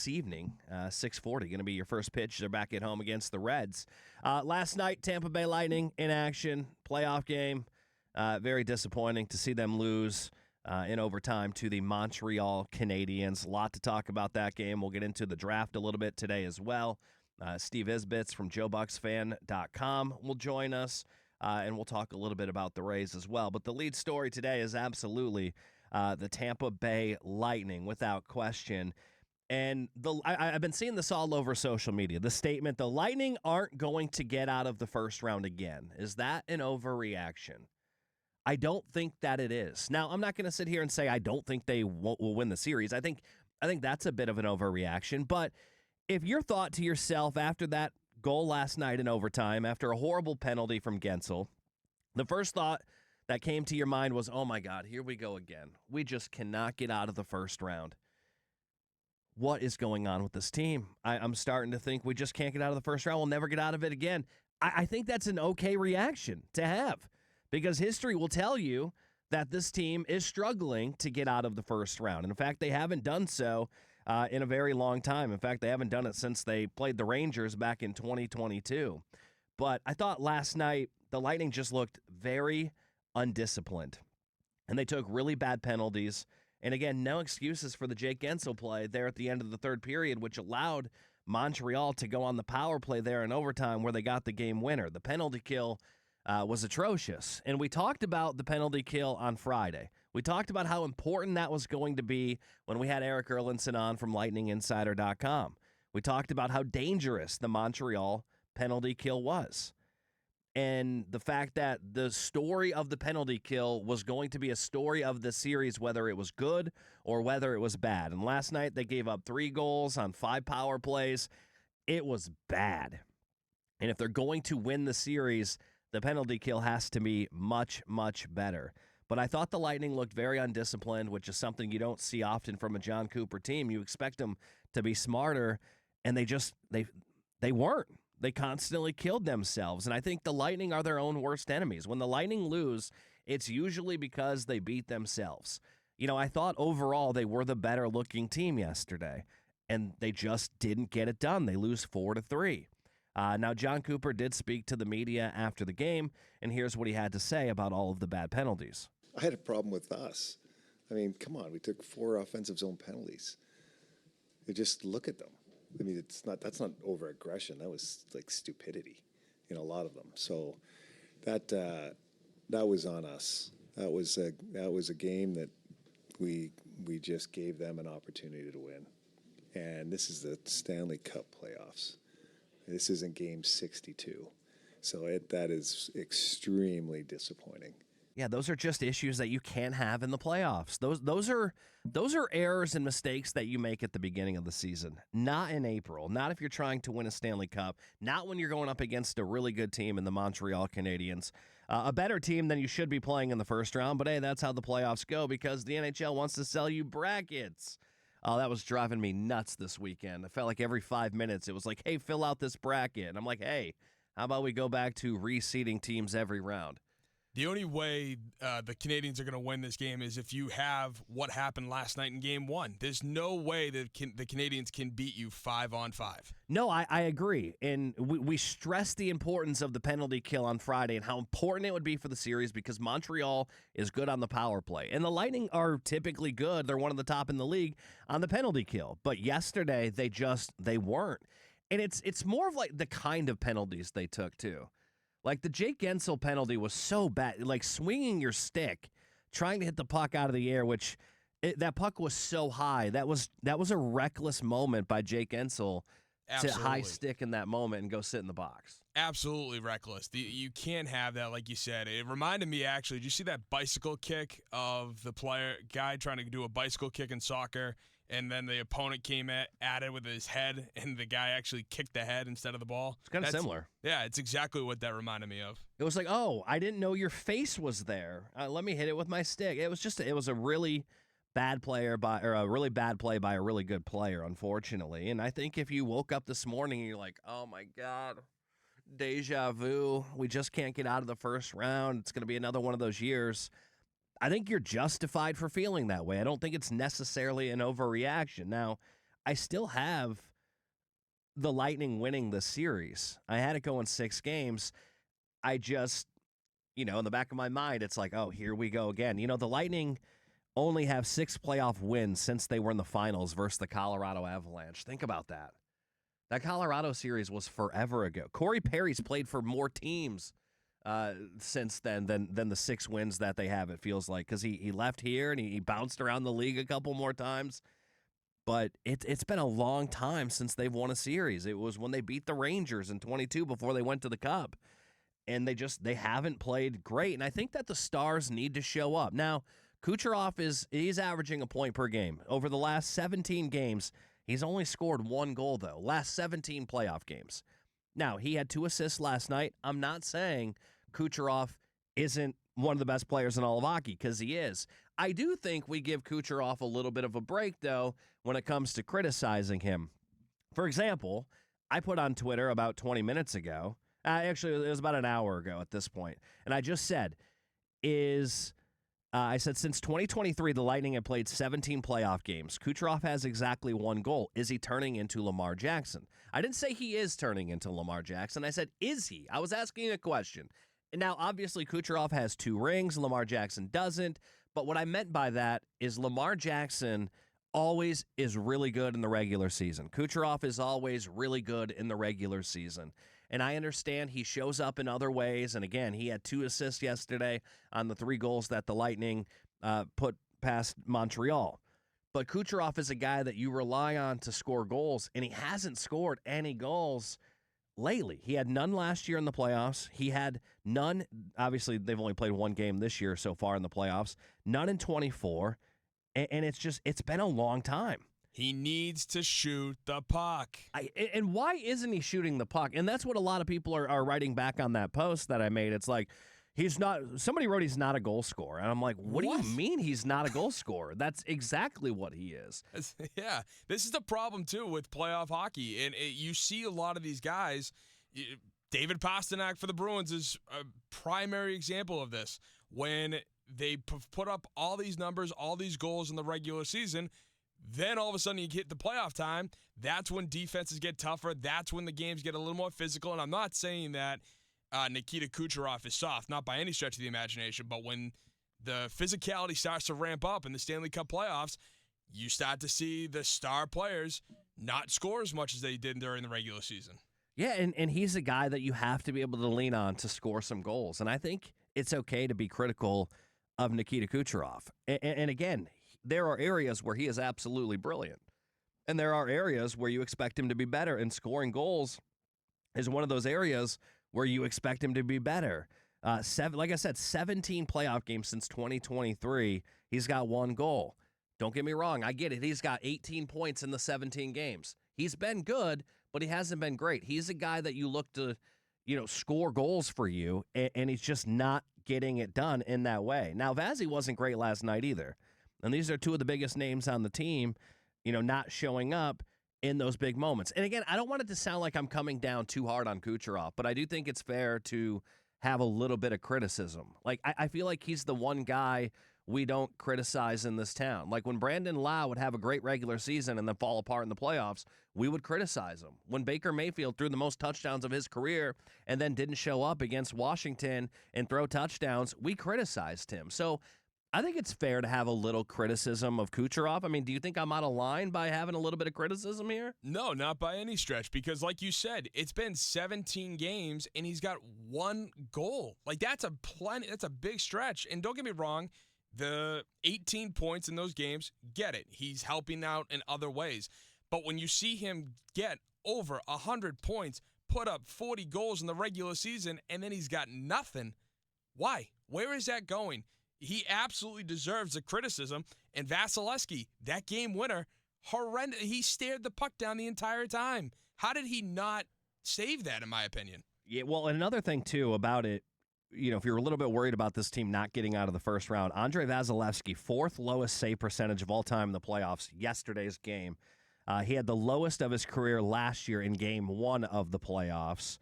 this evening, 6:40, going to be your first pitch. They're back at home against the Reds. Last night, Tampa Bay Lightning in action, playoff game. Very disappointing to see them lose in overtime to the Montreal Canadiens. A lot to talk about that game. We'll get into the draft a little bit today as well. Steve Isbitz from JoeBucksFan.com will join us, and we'll talk a little bit about the Rays as well. But the lead story today is absolutely the Tampa Bay Lightning, without question. And I've been seeing this all over social media. The statement, the Lightning aren't going to get out of the first round again. Is that an overreaction? I don't think that it is. Now, I'm not going to sit here and say I don't think they will win the series. I think that's a bit of an overreaction. But if your thought to yourself after that goal last night in overtime, after a horrible penalty from Guentzel, the first thought that came to your mind was, oh, my God, here we go again. We just cannot get out of the first round. What is going on with this team? I'm starting to think we just can't get out of the first round. We'll never get out of it again. I think that's an okay reaction to have because history will tell you that this team is struggling to get out of the first round. And in fact, they haven't done so in a very long time. In fact, they haven't done it since they played the Rangers back in 2022. But I thought last night the Lightning just looked very undisciplined, and they took really bad penalties. And again, no excuses for the Jake Guentzel play there at the end of the third period, which allowed Montreal to go on the power play there in overtime where they got the game winner. The penalty kill was atrocious. And we talked about the penalty kill on Friday. We talked about how important that was going to be when we had Eric Erlinson on from LightningInsider.com. We talked about how dangerous the Montreal penalty kill was. And the fact that the story of the penalty kill was going to be a story of the series, whether it was good or whether it was bad. And last night they gave up 3 goals on 5 power plays. It was bad. And if they're going to win the series, the penalty kill has to be much, much better. But I thought the Lightning looked very undisciplined, which is something you don't see often from a John Cooper team. You expect them to be smarter, and they weren't. They constantly killed themselves, and I think the Lightning are their own worst enemies. When the Lightning lose, it's usually because they beat themselves. You know, I thought overall they were the better-looking team yesterday, and they just didn't get it done. They lose 4-3. Now, John Cooper did speak to the media after the game, and here's what he had to say about all of the bad penalties. I had a problem with us. I mean, come on, we took 4 offensive zone penalties. You just look at them. I mean, that's not over-aggression. That was like stupidity in a lot of them. So that was on us. That was a game that we just gave them an opportunity to win. And this is the Stanley Cup playoffs. This isn't game 62. So that is extremely disappointing. Yeah, those are just issues that you can't have in the playoffs. Those are errors and mistakes that you make at the beginning of the season, not in April, not if you're trying to win a Stanley Cup, not when you're going up against a really good team in the Montreal Canadiens, a better team than you should be playing in the first round. But hey, that's how the playoffs go because the NHL wants to sell you brackets. Oh, that was driving me nuts this weekend. I felt like every 5 minutes it was like, hey, fill out this bracket. And I'm like, hey, how about we go back to reseeding teams every round? The only way the Canadiens are going to win this game is if you have what happened last night in Game 1. There's no way that the Canadiens can beat you 5-on-5. No, I agree. And we stressed the importance of the penalty kill on Friday and how important it would be for the series because Montreal is good on the power play. And the Lightning are typically good. They're one of the top in the league on the penalty kill. But yesterday, they weren't. And it's more of like the kind of penalties they took, too. Like the Jake Guentzel penalty was so bad, like swinging your stick, trying to hit the puck out of the air, that puck was so high. That was a reckless moment by Jake Guentzel to high stick in that moment and go sit in the box. Absolutely reckless. You can't have that, like you said. It reminded me, actually, did you see that bicycle kick of the guy trying to do a bicycle kick in soccer? And then the opponent came at it with his head, and the guy actually kicked the head instead of the ball. It's kind of similar. Yeah, it's exactly what that reminded me of. It was like, oh, I didn't know your face was there. Let me hit it with my stick. It was a really bad player a really bad play by a really good player, unfortunately. And I think if you woke up this morning and you're like, oh my God, deja vu. We just can't get out of the first round. It's going to be another one of those years. I think you're justified for feeling that way. I don't think it's necessarily an overreaction. Now, I still have the Lightning winning the series. I had it going 6 games. I just, in the back of my mind, it's like, oh, here we go again. The Lightning only have 6 playoff wins since they were in the finals versus the Colorado Avalanche. Think about that. That Colorado series was forever ago. Corey Perry's played for more teams since then than the 6 wins that they have, it feels like, because he left here and he bounced around the league a couple more times. But it's been a long time since they've won a series. It was when they beat the Rangers in 22 before they went to the Cup. And they haven't played great. And I think that the Stars need to show up. Now, Kucherov he's averaging a point per game. Over the last 17 games, he's only scored 1 goal, though. Last 17 playoff games. Now, he had 2 assists last night. I'm not saying Kucherov isn't one of the best players in all of hockey, because he is. I do think we give Kucherov a little bit of a break, though, when it comes to criticizing him. For example, I put on Twitter about 20 minutes ago, actually, it was about an hour ago at this point, and I just said, I said, since 2023, the Lightning have played 17 playoff games. Kucherov has exactly 1 goal. Is he turning into Lamar Jackson? I didn't say he is turning into Lamar Jackson. I said, is he? I was asking a question. And now, obviously, Kucherov has 2 rings. Lamar Jackson doesn't. But what I meant by that is Lamar Jackson always is really good in the regular season. Kucherov is always really good in the regular season. And I understand he shows up in other ways. And again, he had 2 assists yesterday on the 3 goals that the Lightning put past Montreal. But Kucherov is a guy that you rely on to score goals, and he hasn't scored any goals lately. He had none last year in the playoffs. He had none. Obviously, they've only played 1 game this year so far in the playoffs. None in 24. And it's been a long time. He needs to shoot the puck. And why isn't he shooting the puck? And that's what a lot of people are writing back on that post that I made. It's like, somebody wrote he's not a goal scorer. And I'm like, what do you mean he's not a goal scorer? That's exactly what he is. Yeah, this is the problem, too, with playoff hockey. And you see a lot of these guys. David Pastrnak for the Bruins is a primary example of this. When they put up all these numbers, all these goals in the regular season, then all of a sudden you get the playoff time. That's when defenses get tougher. That's when the games get a little more physical. And I'm not saying that Nikita Kucherov is soft, not by any stretch of the imagination, but when the physicality starts to ramp up in the Stanley Cup playoffs, you start to see the star players not score as much as they did during the regular season. Yeah, and he's a guy that you have to be able to lean on to score some goals. And I think it's okay to be critical of Nikita Kucherov. And again, there are areas where he is absolutely brilliant. And there are areas where you expect him to be better. And scoring goals is one of those areas where you expect him to be better. Like I said, 17 playoff games since 2023. He's got 1 goal. Don't get me wrong. I get it. He's got 18 points in the 17 games. He's been good, but he hasn't been great. He's a guy that you look to, score goals for you, and he's just not getting it done in that way. Now, Vazzy wasn't great last night either. And these are 2 of the biggest names on the team, not showing up in those big moments. And again, I don't want it to sound like I'm coming down too hard on Kucherov, but I do think it's fair to have a little bit of criticism. Like, I feel like he's the one guy we don't criticize in this town. Like, when Brandon Lau would have a great regular season and then fall apart in the playoffs, we would criticize him. When Baker Mayfield threw the most touchdowns of his career and then didn't show up against Washington and throw touchdowns, we criticized him. So I think it's fair to have a little criticism of Kucherov. I mean, do you think I'm out of line by having a little bit of criticism here? No, not by any stretch, because like you said, it's been 17 games and he's got 1 goal. Like, that's a big stretch. And don't get me wrong, the 18 points in those games, get it. He's helping out in other ways. But when you see him get over 100 points, put up 40 goals in the regular season, and then he's got nothing, why? Where is that going? He absolutely deserves the criticism. And Vasilevskiy, that game winner, horrendous. He stared the puck down the entire time. How did he not save that, in my opinion? Yeah, well, and another thing, too, about it, if you're a little bit worried about this team not getting out of the first round, Andrei Vasilevskiy, 4th lowest save percentage of all time in the playoffs, yesterday's game. He had the lowest of his career last year in game 1 of the playoffs.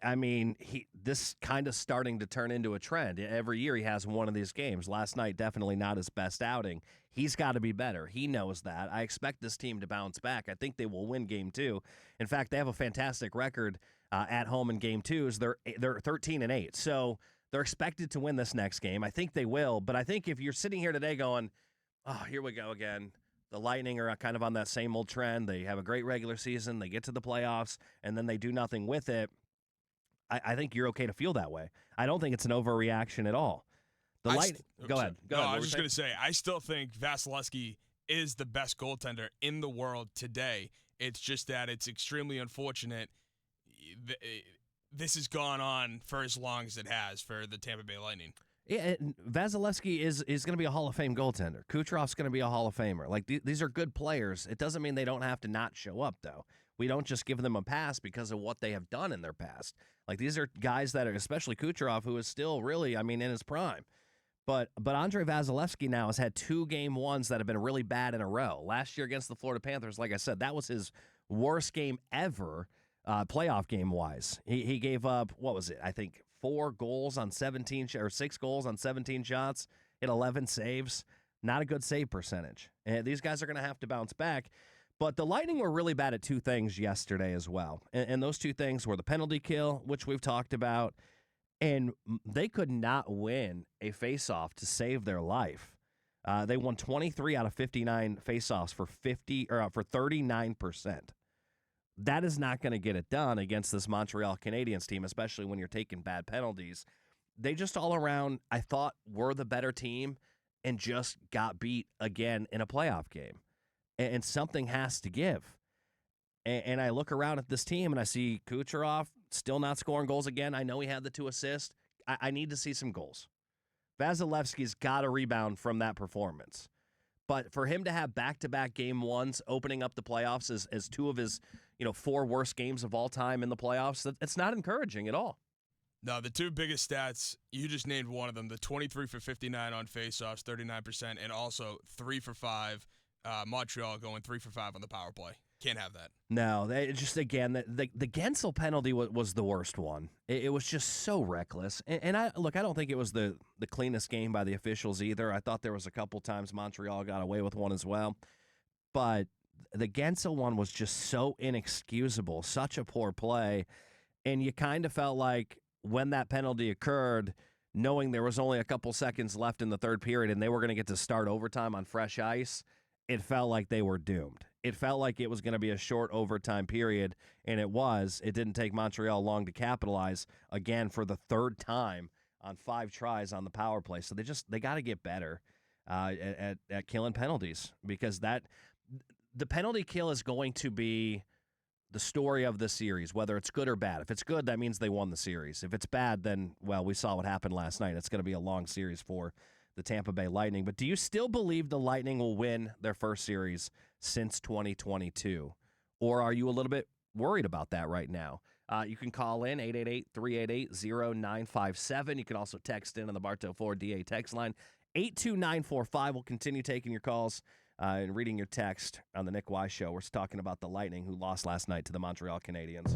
I mean, this kind of starting to turn into a trend. Every year he has one of these games. Last night, definitely not his best outing. He's got to be better. He knows that. I expect this team to bounce back. I think they will win Game 2. In fact, they have a fantastic record at home in Game 2s. They're 13-8, so they're expected to win this next game. I think they will, but I think if you're sitting here today going, oh, here we go again. The Lightning are kind of on that same old trend. They have a great regular season. They get to the playoffs, and then they do nothing with it. I think you're okay to feel that way. I don't think it's an overreaction at all. Go ahead. I was just going to say, I still think Vasilevskiy is the best goaltender in the world today. It's just that it's extremely unfortunate this has gone on for as long as it has for the Tampa Bay Lightning. Yeah, Vasilevskiy is going to be a Hall of Fame goaltender. Kucherov's going to be a Hall of Famer. Like, these are good players. It doesn't mean they don't have to not show up, though. We don't just give them a pass because of what they have done in their past. Like, these are guys that are, especially Kucherov, who is still really, in his prime. But Andrei Vasilevskiy now has had 2 Game 1s that have been really bad in a row. Last year against the Florida Panthers, like I said, that was his worst game ever, playoff game-wise. He gave up, what was it, I think 4 goals on 17, or 6 goals on 17 shots, hit 11 saves. Not a good save percentage. And these guys are going to have to bounce back. But the Lightning were really bad at 2 things yesterday as well. And those 2 things were the penalty kill, which we've talked about, and they could not win a faceoff to save their life. They won 23 out of 59 faceoffs for 39%. That is not going to get it done against this Montreal Canadiens team, especially when you're taking bad penalties. They just all around, I thought, were the better team and just got beat again in a playoff game. And something has to give. And I look around at this team and I see Kucherov still not scoring goals again. I know he had the 2 assists. I need to see some goals. Vasilevsky's got to rebound from that performance. But for him to have back-to-back Game 1s opening up the playoffs as 2 of his 4 worst games of all time in the playoffs, it's not encouraging at all. No, the 2 biggest stats, you just named one of them, the 23 for 59 on faceoffs, 39%, and also 3 for 5. Montreal going 3 for 5 on the power play. Can't have that. No, they just, again, the Guentzel penalty was the worst one. It was just so reckless. And I don't think it was the cleanest game by the officials either. I thought there was a couple times Montreal got away with one as well. But the Guentzel one was just so inexcusable, such a poor play. And you kind of felt like when that penalty occurred, knowing there was only a couple seconds left in the third period and they were going to get to start overtime on fresh ice, it felt like they were doomed. It felt like it was going to be a short overtime period, and it was. It didn't take Montreal long to capitalize, again, for the 3rd time on 5 tries on the power play. So they got to get better at killing penalties, because the penalty kill is going to be the story of the series, whether it's good or bad. If it's good, that means they won the series. If it's bad, then, well, we saw what happened last night. It's going to be a long series for the Tampa Bay Lightning. But do you still believe the Lightning will win their first series since 2022? Or are you a little bit worried about that right now? You can call in 888-388-0957. You can also text in on the Bartow Ford DA text line. 82945. We'll continue taking your calls and reading your text on the Nick Wise Show. We're talking about the Lightning, who lost last night to the Montreal Canadiens.